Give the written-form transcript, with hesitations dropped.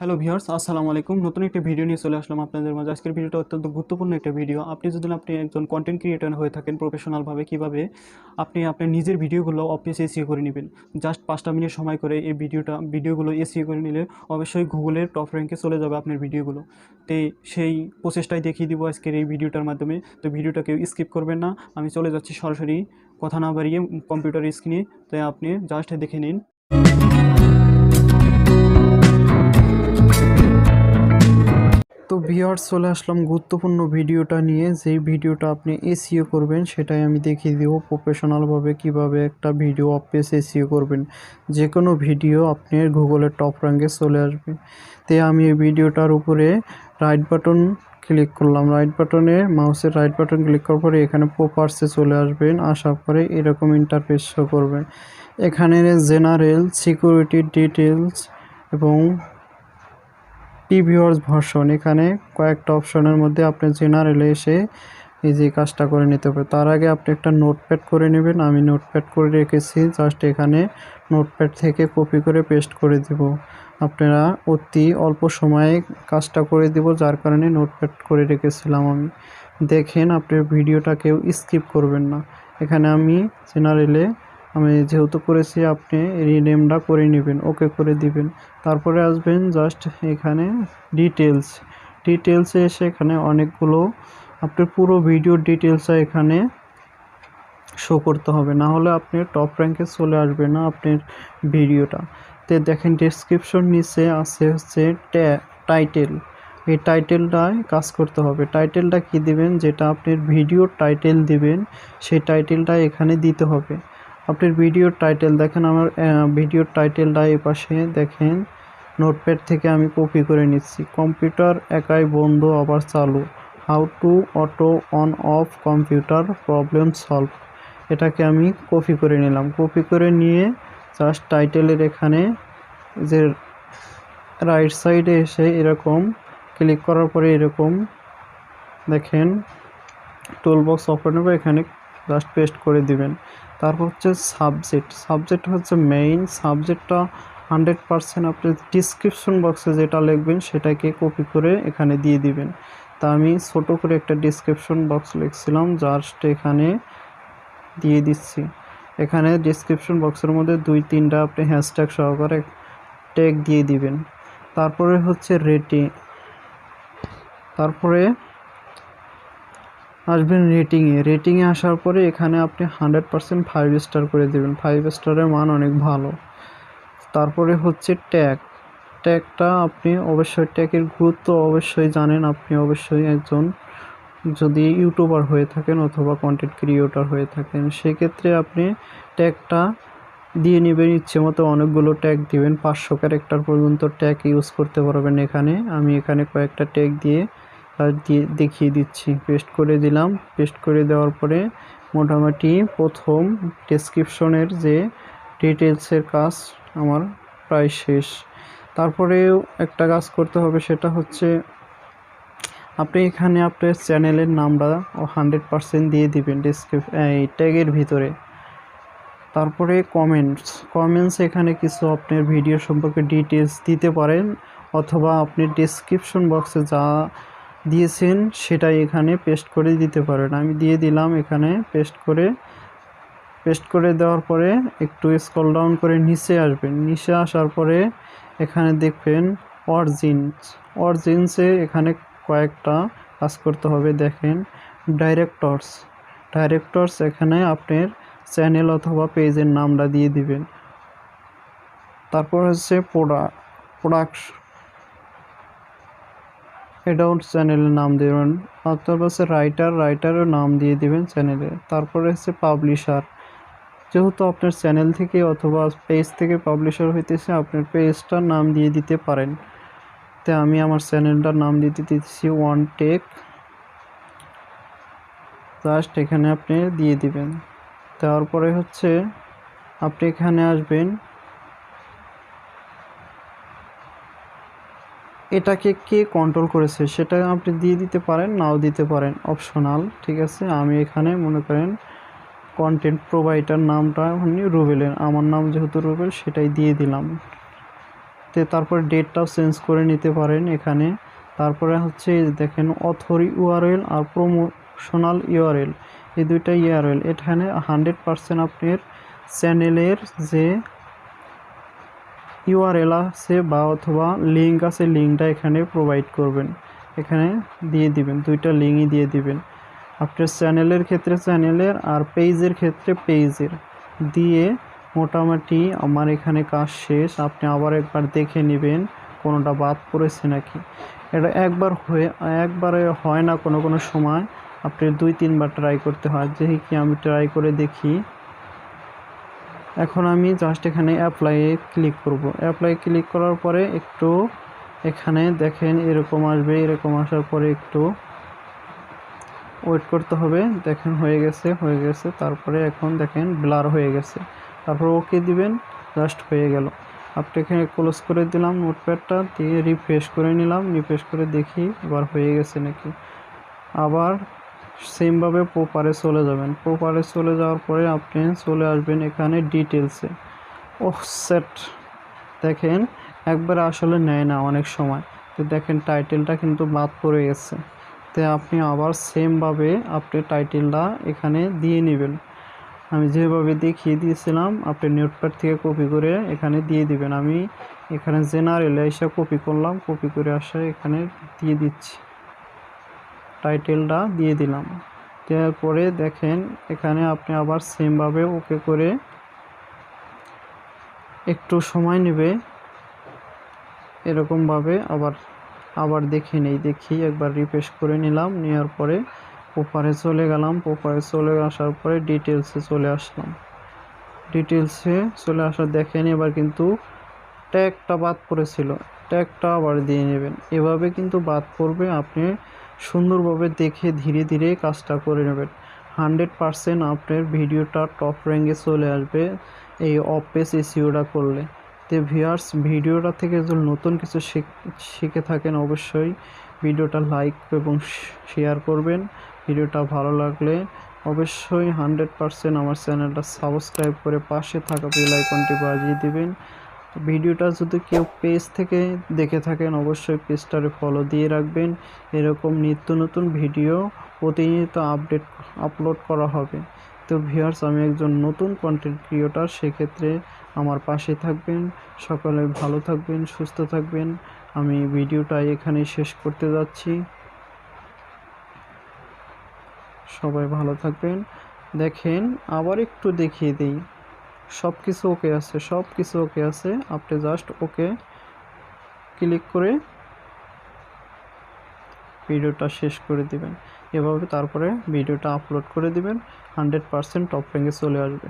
Hello viewers, আসসালামু আলাইকুম। নতুন একটা ভিডিও নিয়ে চলে আসলাম আপনাদের মাঝে। আজকের ভিডিওটা অত্যন্ত গুরুত্বপূর্ণ একটা ভিডিও। আপনি একজন কন্টেন্ট ক্রিয়েটর হয়ে থাকেন প্রফেশনালভাবে, কিভাবে আপনি আপনার নিজের ভিডিওগুলো অফিসে এসইও করে নেবেন। জাস্ট 5টা মিনিট সময় করে এই ভিডিওগুলো এসইও করে নিলে অবশ্যই গুগলের টপ র্যাঙ্কে চলে যাবে আপনার ভিডিওগুলো। তো সেই প্রসেসটাই দেখিয়ে দিব আজকের এই ভিডিওটার মাধ্যমে। তো ভিডিওটা কেউ স্কিপ করবেন না। আমি চলে যাচ্ছি সরাসরি, কথা না বাড়িয়ে, কম্পিউটার স্ক্রিনে। তাই আপনি জাস্ট দেখে নিন। তো ভিউয়ার্স, চলে আসলাম গুরুত্বপূর্ণ ভিডিওটা নিয়ে। যেই ভিডিওটা আপনি এসইও করবেন সেটাই আমি দেখিয়ে দেব প্রফেশনালভাবে কিভাবে একটা ভিডিও অফিস এসইও করবেন। যে কোনো ভিডিও আপনার গুগলের টপ র্যাঙ্কে চলে আসবে। তাই আমি এই ভিডিওটার উপরে রাইট বাটন ক্লিক করলাম। রাইট বাটনে মাউসের রাইট বাটন ক্লিক করার পরে এখানে প্রপার্সে চলে আসবেন। আসার পরে এরকম ইন্টারফেস শো করবে। এখানে জেনারেল, সিকিউরিটি, ডিটেলস এবং ভিউয়ার্স ভার্সন, এখানে কয়েকটা অপশনের মধ্যে আপনি জেনারেলে এসে এই যে কাজটা করে নিতে হবে। তার আগে আপনি একটা নোটপ্যাড করে নেবেন। আমি নোটপ্যাড করে রেখেছি, জাস্ট এখানে নোটপ্যাড থেকে কপি করে পেস্ট করে দেব। আপনারা অতি অল্প সময়ে কাজটা করে দেব, যার কারণে নোটপ্যাড করে রেখেছিলাম আমি। দেখেন, আপনার ভিডিওটা কেউ স্কিপ করবেন না। এখানে আমি জেনারেলে আমি যেহেতু করেছি, আপনি রিনেমটা করে নেবেন, ওকে করে দিবেন। তারপরে আসবেন জাস্ট এখানে ডিটেলসে এসে এখানে অনেকগুলো আপনার পুরো ভিডিওর ডিটেলসটা এখানে শো করতে হবে, না হলে আপনি টপ র্যাঙ্কে চলে আসবে না আপনার ভিডিওটা। তো দেখেন, ডেসক্রিপশন নিচে আছে হচ্ছে টাইটেল। এই টাইটেলটায় কাজ করতে হবে। টাইটেলটা কি দিবেন, যেটা আপনার ভিডিওর টাইটেল দিবেন সেই টাইটেলটা এখানে দিতে হবে। আপনার ভিডিওর টাইটেল দেখেন, আমার ভিডিওর টাইটেলটা এই পাশে দেখেন, নোটপ্যাড থেকে আমি কপি করে নিচ্ছি। কম্পিউটার একাই বন্ধ আবার চালু, how to auto on of computer problem solve. এটাকে আমি কপি করে নিলাম। কপি করে নিয়ে জাস্ট টাইটেলের এখানে যে রাইট সাইডে এসে এরকম ক্লিক করার পরে এরকম দেখেন টুল বক্স ওপেন হবে, এখানে জাস্ট পেস্ট করে দিবেন। তারপর হচ্ছে সাবজেক্ট হচ্ছে মেইন। সাবজেক্টটা 100% আপনি ডিসক্রিপশন বক্সে যেটা লিখবেন সেটাকে কপি করে এখানে দিয়ে দিবেন। তা আমি ছোট করে একটা ডিসক্রিপশন বক্স লিখছিলাম, জাস্ট এখানে দিয়ে দিচ্ছি। এখানে ডিসক্রিপশন বক্সের মধ্যে 2-3টা আপনি হ্যাশট্যাগ সহকারে ট্যাগ দিয়ে দিবেন। তারপরে হচ্ছে তারপরে আসবেন রেটিংয়ে আসার পরে এখানে আপনি 100% 5 স্টার করে দেবেন। 5 স্টারের মান অনেক ভালো। তারপরে হচ্ছে ট্যাগটা আপনি অবশ্যই, ট্যাগের গুরুত্ব অবশ্যই জানেন। আপনি অবশ্যই একজন যদি ইউটিউবার হয়ে থাকেন অথবা কন্টেন্ট ক্রিয়েটর হয়ে থাকেন, সেক্ষেত্রে আপনি ট্যাগটা দিয়ে নেবেন ইচ্ছে মতো। অনেকগুলো ট্যাগ দিবেন, 500 ক্যারেক্টার পর্যন্ত ট্যাগ ইউজ করতে পারবেন। আমি এখানে কয়েকটা ট্যাগ দিয়ে দেখিয়ে দিচ্ছি। পেস্ট করে দিলাম। পেস্ট করে দেওয়ার পরে মোটামুটি প্রথম ডেসক্রিপশনের যে ডিটেলসের কাজ আমার প্রায় শেষ। তারপরেও একটা কাজ করতে হবে, সেটা হচ্ছে আপনি এখানে আপনার চ্যানেলের নামটা 100% দিয়ে দিবেন এই ট্যাগের ভিতরে। তারপরে কমেন্টস এখানে কিছু আপনার ভিডিও সম্পর্কে ডিটেলস দিতে পারেন, অথবা আপনি ডেসক্রিপশন বক্সে যা দিয়েছেন সেটাই এখানে পেস্ট করে দিতে পারেন। আমি দিয়ে দিলাম এখানে পেস্ট করে দেওয়ার পরে একটু স্ক্রল ডাউন করে নিচে আসবেন। নিচে আসার পরে এখানে দেখবেন অরিজিনসে এখানে কয়েকটা কাজ করতে হবে। দেখেন, ডাইরেক্টরস এখানে আপনার চ্যানেল অথবা পেজের নামটা দিয়ে দিবেন। তারপর হচ্ছে প্রোডাক্ট, অ্যাডাউট চ্যানেলের নাম দেবেন। অথবা হচ্ছে রাইটারের নাম দিয়ে দিবেন চ্যানেলে। তারপরে হচ্ছে পাবলিশার, যেহেতু আপনার চ্যানেল থেকে অথবা পেজ থেকে পাবলিশার হইতেছে, আপনার পেজটার নাম দিয়ে দিতে পারেন। তো আমি আমার চ্যানেলটার নাম দিতে দিচ্ছি ওয়ান টেক, জাস্ট এখানে আপনি দিয়ে দিবেন। তারপরে হচ্ছে আপনি এখানে আসবেন, এটাকে কে কন্ট্রোল করেছে সেটা আপনি দিয়ে দিতে পারেন, নাও দিতে পারেন, অপশনাল। ঠিক আছে, আমি এখানে মনে করেন কন্টেন্ট প্রোভাইডার নামটা রুবেলের, আমার নাম যেহেতু রুবেল সেটাই দিয়ে দিলাম। তো তো তারপর ডেটটাও চেঞ্জ করে নিতে পারেন এখানে। তারপরে হচ্ছে দেখেন অথর ইউআরএল আর প্রমোশনাল ইউআরএল, এই দুইটা ইউআরএল এখানে 100% আপনার চ্যানেলের যে ইউআরএল আছে বা অথবা লিঙ্ক আছে, লিঙ্কটা এখানে প্রোভাইড করবেন, এখানে দিয়ে দিবেন, দুইটা লিঙ্কই দিয়ে দিবেন। আপনার চ্যানেলের ক্ষেত্রে চ্যানেলের আর পেজের ক্ষেত্রে পেজের দিয়ে মোটামুটি আমার এখানে কাজ শেষ। আপনি আবার একবার দেখে নেবেন কোনোটা বাদ পড়েছে নাকি। এটা একবারে হয় না, কোনো সময় আপনি 2-3 বার ট্রাই করতে হয়। যেই কি আমি ট্রাই করে দেখি। এখন আমি জাস্ট এখানে অ্যাপ্লাইয়ে ক্লিক করব। অ্যাপ্লাই ক্লিক করার পরে একটু এখানে দেখেন এরকম আসবে, এরকম আসার পরে একটু ওয়েট করতে হবে। দেখেন হয়ে গেছে। তারপরে এখন দেখেন ব্লার হয়ে গেছে, তারপর ওকে দিবেন, জাস্ট হয়ে গেল। আপনি এখানে ক্লোজ করে দিলাম নোটপ্যাডটা, দিয়ে রিফ্রেশ করে নিলাম, রিফ্রেশ করে দেখি এবার হয়ে গেছে নাকি। আবার সেমভাবে প্রপারে চলে যাবেন। প্রপারে চলে যাওয়ার পরে আপনি চলে আসবেন এখানে ডিটেলসে। অফসেট দেখেন একবার আসলে নেয় না অনেক সময়। তো দেখেন টাইটেলটা কিন্তু বাদ পড়ে গেছে। তো আপনি আবার সেমভাবে আপনি টাইটেলটা এখানে দিয়ে নেবেন। আমি যেভাবে দেখিয়ে দিয়েছিলাম আপনি নোটপ্যাড থেকে কপি করে এখানে দিয়ে দিবেন। আমি এখানে জেনারেলে এসে কপি করলাম, কপি করে আসে এখানে দিয়ে দিচ্ছি, টাইটেলটা দিয়ে দিলাম। তারপরে দেখেন এখানে আপনি আবার সেমভাবে ওকে করে একটু সময় নেবে, এরকমভাবে আবার দেখি একবার রিফ্রেশ করে নিলাম, নেওয়ার পরে প্রপারে চলে গেলাম। প্রপারে চলে আসার পরে ডিটেলসে চলে আসলাম। ডিটেলসে চলে আসার দেখেন এবার কিন্তু ট্যাগটা বাদ পড়েছিল, ট্যাগটা আবার দিয়ে নেবেন। এভাবে কিন্তু বাদ পড়বে, আপনি সুন্দরভাবে দেখে ধীরে ধীরে কাজটা করে নেবেন। 100% আপনার ভিডিওটা টপ র্যাঙ্কে চলে আসবে এই অফ পেজ এসইওটা করলে। তো ভিউয়ার্স, ভিডিওটা থেকে যদি নতুন কিছু শিখে থাকেন অবশ্যই ভিডিওটা লাইক এবং শেয়ার করবেন। ভিডিওটা ভালো লাগলে অবশ্যই 100% আমার চ্যানেলটা সাবস্ক্রাইব করে পাশে থাকা বেল আইকনটি বাজিয়ে দিবেন। ভিডিওটা যদি কেউ পেজ থেকে দেখে থাকেন অবশ্যই পেজটারে ফলো দিয়ে রাখবেন। এরকম নিত্য নতুন ভিডিও প্রতিনিয়ত আপলোড করা হবে। তো ভিউয়ার্স, আমি একজন নতুন কন্টেন্ট ক্রিয়েটর, সেক্ষেত্রে আমার পাশে থাকবেন। সকলে ভালো থাকবেন, সুস্থ থাকবেন। আমি ভিডিওটা এখানেই শেষ করতে যাচ্ছি। সবাই ভালো থাকবেন। দেখেন আবার একটু দেখিয়ে দিই, সব কিছু ওকে আছে। আপনি জাস্ট ওকে ক্লিক করে ভিডিওটা শেষ করে দিবেন। এভাবে তারপরে ভিডিওটা আপলোড করে দিবেন, 100% টপ র্যাঙ্কে চলে আসবে।